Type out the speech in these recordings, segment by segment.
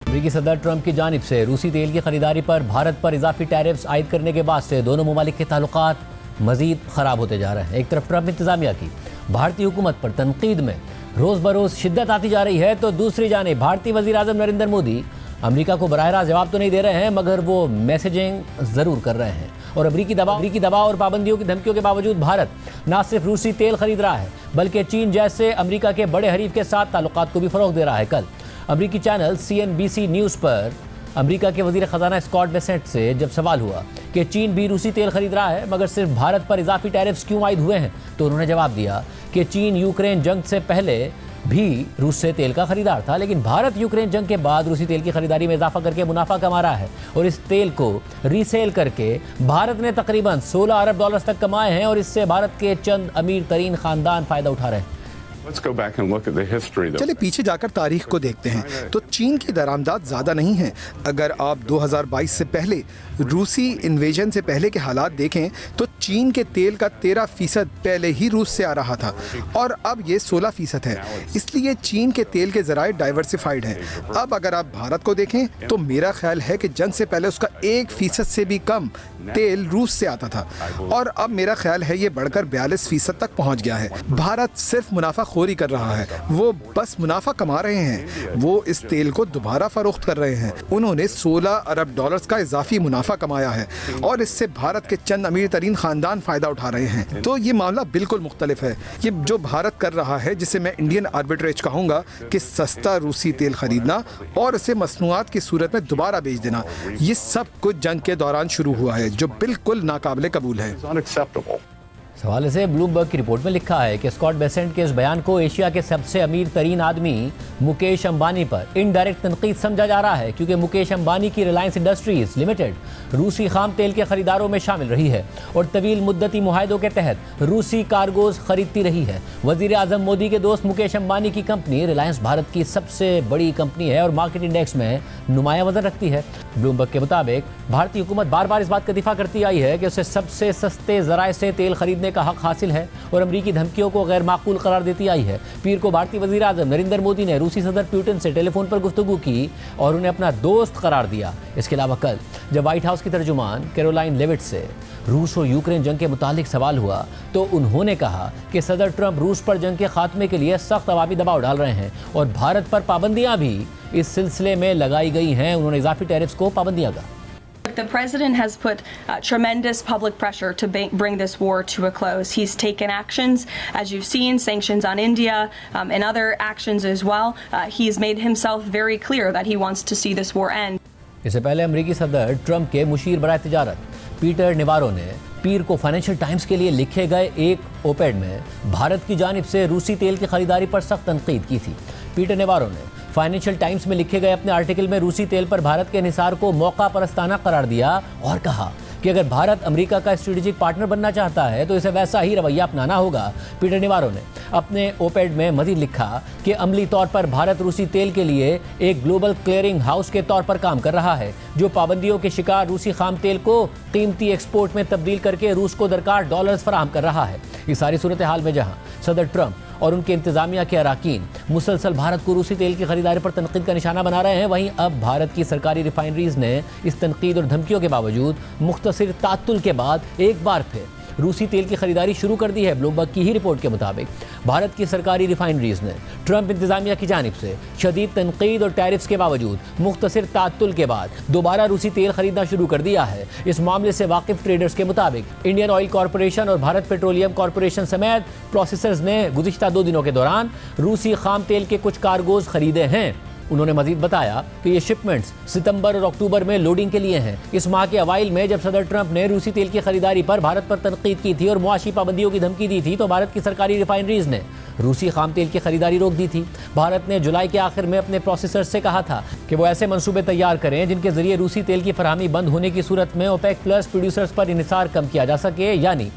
अमेरिकी सदर ट्रंप की जानिब से रूसी तेल की खरीदारी पर भारत पर इजाफी टैरिफ्स आयद करने के बाद से दोनों ममालिक के ताल्लुकात मजीद ख़राब होते जा रहे हैं। एक तरफ ट्रंप इंतजामिया की भारतीय हुकूमत पर तनकीद में रोज़ बरोज़ शिद्दत आती जा रही है, तो दूसरी जानिब भारतीय वज़ीर आज़म नरेंद्र मोदी अमेरिका को बराह रास्त जवाब तो नहीं दे रहे हैं, मगर वो मैसेजिंग ज़रूर कर रहे हैं। और अमेरिकी दबाव और पाबंदियों की धमकियों के बावजूद भारत न सिर्फ रूसी तेल खरीद रहा है, बल्कि चीन जैसे अमेरिका के बड़े हरीफ के साथ ताल्लुकात को भी फ़रोग़ दे रहा है। कल अमेरिकी चैनल CNBC न्यूज़ पर अमेरिका के वज़ीर ख़जाना स्कॉट बेसेंट से जब सवाल हुआ कि चीन भी रूसी तेल खरीद रहा है, मगर सिर्फ भारत पर इजाफी टैरिफ्स क्यों आयद हुए हैं, तो उन्होंने जवाब दिया कि चीन यूक्रेन जंग से पहले भी रूस से तेल का खरीदार था, लेकिन भारत यूक्रेन जंग के बाद रूसी तेल की खरीदारी में इजाफा करके मुनाफा कमा रहा है और इस तेल को रीसेल करके भारत ने तकरीबन $16 अरब तक कमाए हैं और इससे भारत के चंद अमीर तरीन खानदान फायदा उठा रहे हैं। चलिए पीछे जाकर तारीख को देखते हैं तो चीन की दरामदाद ज़्यादा नहीं है। अगर आप 2022 से पहले रूसी इन्वेजन से पहले के हालात देखें तो चीन के तेल का 13% पहले ही रूस से आ रहा था और अब ये 16% है। इसलिए चीन के तेल के ज़राए डाइवर्सिफाइड हैं। अब अगर आप भारत को देखें तो मेरा ख्याल है कि जंग से पहले उसका 1% से भी कम तेल रूस से आता था और अब मेरा ख्याल है ये बढ़कर 42% तक पहुँच गया है। भारत सिर्फ मुनाफाखोरी कर रहा है, वो बस मुनाफा कमा रहे हैं, वो इस तेल को दोबारा फरोख्त कर रहे हैं। उन्होंने $16 अरब का इजाफी मुनाफा कमाया है और इससे भारत के चंद अमीर तरीन खानदान फायदा उठा रहे हैं। तो ये मामला बिल्कुल मुख्तलिफ है। ये जो भारत कर रहा है, जिसे मैं इंडियन आर्बिट्रेज कहूँगा कि सस्ता रूसी तेल खरीदना और इसे मसनूआत की सूरत में दोबारा बेच देना, ये सब कुछ जंग के दौरान शुरू हुआ है, जो बिल्कुल नाकाबिले कबूल है। इस हवाले से ब्लूमबर्ग की रिपोर्ट में लिखा है कि स्कॉट बेसेंट के इस बयान को एशिया के सबसे अमीर तरीन आदमी मुकेश अंबानी पर इनडायरेक्ट तनकीद समझा जा रहा है, क्योंकि मुकेश अंबानी की रिलायंस इंडस्ट्रीज लिमिटेड रूसी खाम तेल के खरीदारों में शामिल रही है और तवील मुद्दती मुआहदों के तहत रूसी कार्गोज खरीदती रही है। वजीर आजम मोदी के दोस्त मुकेश अंबानी की कंपनी रिलायंस भारत की सबसे बड़ी कंपनी है और मार्केट इंडेक्स में नुमाया वजन रखती है। ब्लूमबर्ग के मुताबिक भारतीय हुकूमत बार बार इस बात का दिफा करती आई है कि उसे सबसे सस्ते जराए से तेल खरीदने का हक हासिल है और अमरीकी धमकियों को गैर माकूल करार देती आई है। पीर को भारतीय वज़ीर आज़म नरेंद्र मोदी ने रूसी सदर पुतिन से टेलीफोन पर गुफ्तगू की और उन्हें अपना दोस्त करार दिया। इसके अलावा कल जब व्हाइट हाउस की तर्जुमान कैरोलाइन लेविट से रूस और यूक्रेन जंग के मुतालिक सवाल हुआ तो उन्होंने कहा कि सदर ट्रंप रूस पर जंग के खात्मे के लिए सख्त अवामी दबाव डाल रहे हैं और भारत पर पाबंदियां भी इस सिलसिले में लगाई गई हैं। उन्होंने इजाफी टैरिफ्स को पाबंदियां कहा। The president has put tremendous public pressure to bring this war to a close. He's taken actions, as you've seen, sanctions on India and other actions as well. He's made himself very clear that he wants to see this war end. इससे पहले अमेरिकी सदर Trump के मुशीर बराए तिजारत Peter नेवारो ने पीर को financial times के लिए लिखे गए एक ओपेड में भारत की जानिब से रूसी तेल की खरीदारी पर सख्त तनकीद की थी। पीटर नेवारो ने फाइनेंशियल टाइम्स में लिखे गए अपने आर्टिकल में रूसी तेल पर भारत के इन्हिसार को मौका परस्ताना करार दिया और कहा कि अगर भारत अमेरिका का स्ट्रेटेजिक पार्टनर बनना चाहता है तो इसे वैसा ही रवैया अपनाना होगा। पीटर नेवारो ने अपने ओपेड में मज़ीद लिखा कि अमली तौर पर भारत रूसी तेल के लिए एक ग्लोबल क्लियरिंग हाउस के तौर पर काम कर रहा है, जो पाबंदियों के शिकार रूसी खाम तेल को कीमती एक्सपोर्ट में तब्दील करके रूस को दरकार डॉलर्स फराहम कर रहा है। इस सारी सूरत हाल में जहाँ सदर ट्रंप और उनके इंतजामिया के अराकीन मुसलसल भारत को रूसी तेल की खरीदारी पर तनकीद का निशाना बना रहे हैं, वहीं अब भारत की सरकारी रिफाइनरीज ने इस तनकीद और धमकियों के बावजूद मुख्तसर तातुल के बाद एक बार फिर रूसी तेल की खरीदारी शुरू कर दी है। ब्लूमबर्ग की ही रिपोर्ट के मुताबिक भारत की सरकारी रिफाइनरीज ने ट्रंप इंतजामिया की जानिब से शदीद तनकीद और टैरिफ्स के बावजूद मुख्तसर तातुल के बाद दोबारा रूसी तेल खरीदना शुरू कर दिया है। इस मामले से वाकिफ ट्रेडर्स के मुताबिक इंडियन ऑयल कॉरपोरेशन और भारत पेट्रोलियम कॉरपोरेशन समेत प्रोसेसर्स ने गुज़िश्ता 2 दिनों के दौरान रूसी खाम तेल के कुछ कार्गोज खरीदे हैं। उन्होंने मजीद बताया कि ये शिपमेंट्स सितंबर और अक्टूबर में लोडिंग के लिए हैं। इस माह के अवाइल में जब सदर ट्रंप ने रूसी तेल की खरीदारी पर भारत पर तनकीद की थी और मुआशी पाबंदियों की धमकी दी थी तो भारत की सरकारी रिफाइनरीज ने रूसी खाम तेल की खरीदारी रोक दी थी। भारत ने जुलाई के आखिर में अपने प्रोसेसर्स से कहा था कि वो ऐसे मंसूबे तैयार करें जिनके जरिए रूसी तेल की फरहमी बंद होने की सूरत में ओपेक प्लस प्रोड्यूसर्स पर इन्हिसार कम किया जा सके, यानी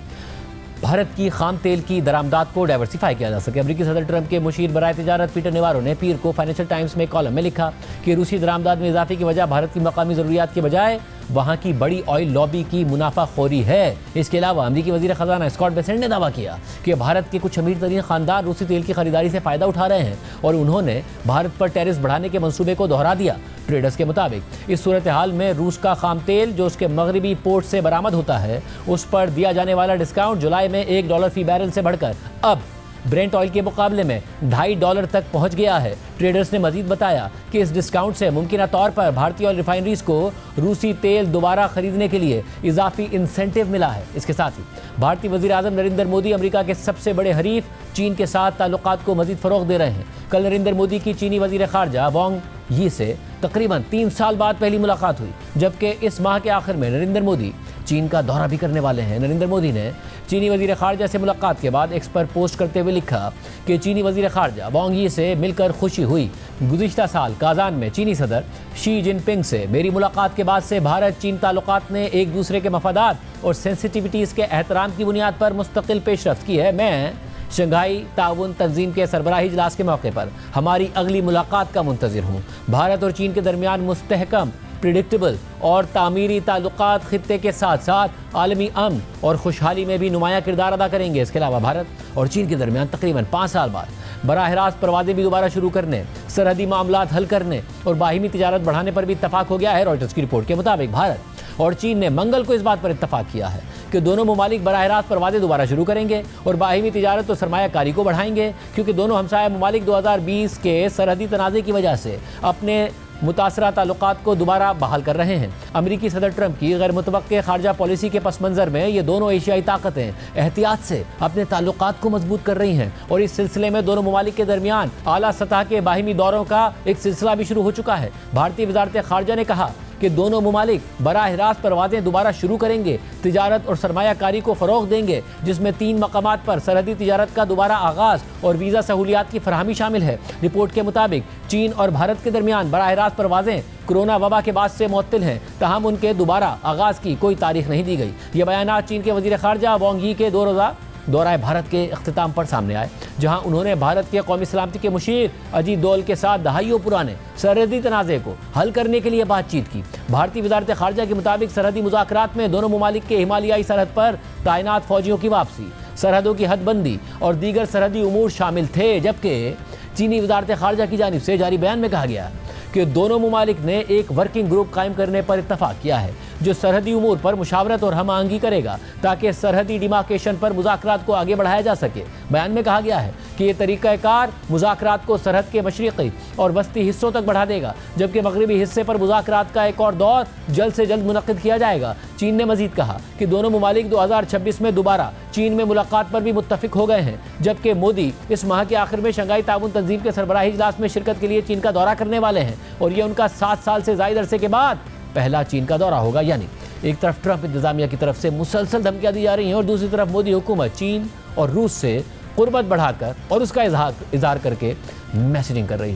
भारत की खाम तेल की दरामदात को डाइवर्सिफाई किया जा सके। अमेरिकी सदर ट्रंप के मुशीर बराए तिजारत पीटर नेवारो ने पीर को फाइनेंशियल टाइम्स में कॉलम में लिखा कि रूसी दरामदात में इजाफे की वजह भारत की मकामी ज़रूरियात के बजाय वहां की बड़ी ऑयल लॉबी की मुनाफाखोरी है। इसके अलावा अमेरिकी वजीर खजाना स्कॉट बेसेंट ने दावा किया कि भारत के कुछ अमीर तरीन खानदान रूसी तेल की खरीदारी से फायदा उठा रहे हैं और उन्होंने भारत पर टैरिफ बढ़ाने के मंसूबे को दोहरा दिया। ट्रेडर्स के मुताबिक इस सूरत हाल में रूस का खाम तेल जो उसके मगरबी पोर्ट से बरामद होता है उस पर दिया जाने वाला डिस्काउंट जुलाई में $1 फी बैरल से बढ़कर अब ब्रेंट ऑयल के मुकाबले में $2.50 तक पहुंच गया है। ट्रेडर्स ने मजीद बताया कि इस डिस्काउंट से मुमकिन तौर पर भारतीय ऑयल रिफाइनरीज को रूसी तेल दोबारा खरीदने के लिए इजाफी इंसेंटिव मिला है। इसके साथ ही भारतीय वजीर आजम नरेंद्र मोदी अमेरिका के सबसे बड़े हरीफ चीन के साथ ताल्लुकात को मजीद फरोग दे रहे हैं। कल नरेंद्र मोदी की चीनी वजीर खारजा वांग यी से तकरीबन 3 साल बाद पहली मुलाकात हुई, जबकि इस माह के आखिर में नरेंद्र मोदी चीन का दौरा भी करने वाले हैं। नरेंद्र मोदी ने चीनी वजीर खारजा से मुलाकात के बाद एक्स पर पोस्ट करते हुए लिखा कि चीनी वजीर खारजा वांग यी से मिलकर खुशी हुई। गुज़िश्ता साल काजान में चीनी सदर शी जिनपिंग से मेरी मुलाकात के बाद से भारत चीन ताल्लुकात ने एक दूसरे के मफादात और सेंसिटिविटीज़ के एहतराम की बुनियाद पर मुस्तकिल पेशरफ्त की है। मैं शंघाई ताउन तंजीम के सरबराही इजलास के मौके पर हमारी अगली मुलाकात का मुंतज़िर हूँ। भारत और चीन के दरमियान मुस्तहकम, प्रिडिक्टेबल और तामीरी ताल्लुकात खित्ते के साथ साथ आलमी अमन और खुशहाली में भी नुमाया किरदार अदा करेंगे। इसके अलावा भारत और चीन के दरमियान तकरीबन 5 साल बाद बराह रास्त परवाज़ें भी दोबारा शुरू करने, सरहदी मामलात हल करने और बाहिमी तिजारत बढ़ाने पर भी इत्तफाक हो गया है। रॉयटर्स की रिपोर्ट के मुताबिक भारत और चीन ने मंगल को इस बात पर इत्तफाक किया है कि दोनों ममालिक बराह रास्त परवाज़ें दोबारा शुरू करेंगे और बाहिमी तिजारत और सरमायाकारी को बढ़ाएंगे, क्योंकि दोनों हमसाया ममालिक 2020 के सरहदी तनाज़े की वजह से अपने मुतासरा ताल्लुकात को दोबारा बहाल कर रहे हैं। अमेरिकी सदर ट्रंप की गैर मुतवक्के खारजा पॉलिसी के पस मंज़र में ये दोनों एशियाई ताकतें एहतियात से अपने ताल्लुकात को मजबूत कर रही हैं और इस सिलसिले में दोनों ममालिक के दरमियान आला सतह के बाहिमी दौरों का एक सिलसिला भी शुरू हो चुका है। भारतीय वजारत खारजा ने कहा कि दोनों ममालिक बराह रास्त परवाज़ें दोबारा शुरू करेंगे, तिजारत और सरमायाकारी को फ़रोग़ देंगे, जिसमें 3 मकामात पर सरहदी तिजारत का दोबारा आगाज़ और वीज़ा सहूलियात की फरहमी शामिल है। रिपोर्ट के मुताबिक चीन और भारत के दरमियान बराह रास्त परवाज़ें कोरोना वबा के बाद से मुअत्तल हैं, ताहम उनके दोबारा आगाज़ की कोई तारीख नहीं दी गई। ये बयान चीन के वज़ीर ख़ारजा वांग यी के 2 रोज़ा दौरा भारत के अख्तिताम पर सामने आए, जहां उन्होंने भारत के कौमी सलामती के मुशीर अजीत दोवल के साथ दहाइयों पुराने सरहदी तनाज़े को हल करने के लिए बातचीत की। भारतीय वजारत खारजा के मुताबिक सरहदी मुज़ाकरात में दोनों ममालिक के हिमालयाई सरहद पर तैनात फौजियों की वापसी, सरहदों की हदबंदी और दीगर सरहदी उमूर शामिल थे। जबकि चीनी वजारत खारजा की जानिब से जारी बयान में कहा गया कि दोनों ममालिक ने एक वर्किंग ग्रुप कायम करने पर इत्तफाक किया है जो सरहदी उमूर पर मुशावरत और हम आहंगी करेगा ताकि सरहदी डिमार्केशन पर मुज़ाकरात को आगे बढ़ाया जा सके। बयान में कहा गया है कि ये तरीक़ाकार मुज़ाकरात को सरहद के मशरिक़ी और वस्ती हिस्सों तक बढ़ा देगा, जबकि मगरबी हिस्से पर मुज़ाकरात का एक और दौर जल्द से जल्द मुनक़्क़िद किया जाएगा। चीन ने मजीद कहा कि दोनों ममालिक 2026 में दोबारा चीन में मुलाकात पर भी मुत्तफ़िक हो गए हैं, जबकि मोदी इस माह के आखिर में शंघाई ताउन तंजीम के सरबराही इजलास में शिरकत के लिए चीन का दौरा करने वाले हैं और ये उनका 7 साल से ज़ायद अरसे के बाद पहला चीन का दौरा होगा। यानी एक तरफ ट्रंप इंतजामिया की तरफ से मुसलसल धमकियां दी जा रही हैं और दूसरी तरफ मोदी हुकूमत चीन और रूस से कुर्बत बढ़ाकर और उसका इजहार करके मैसेजिंग कर रही है।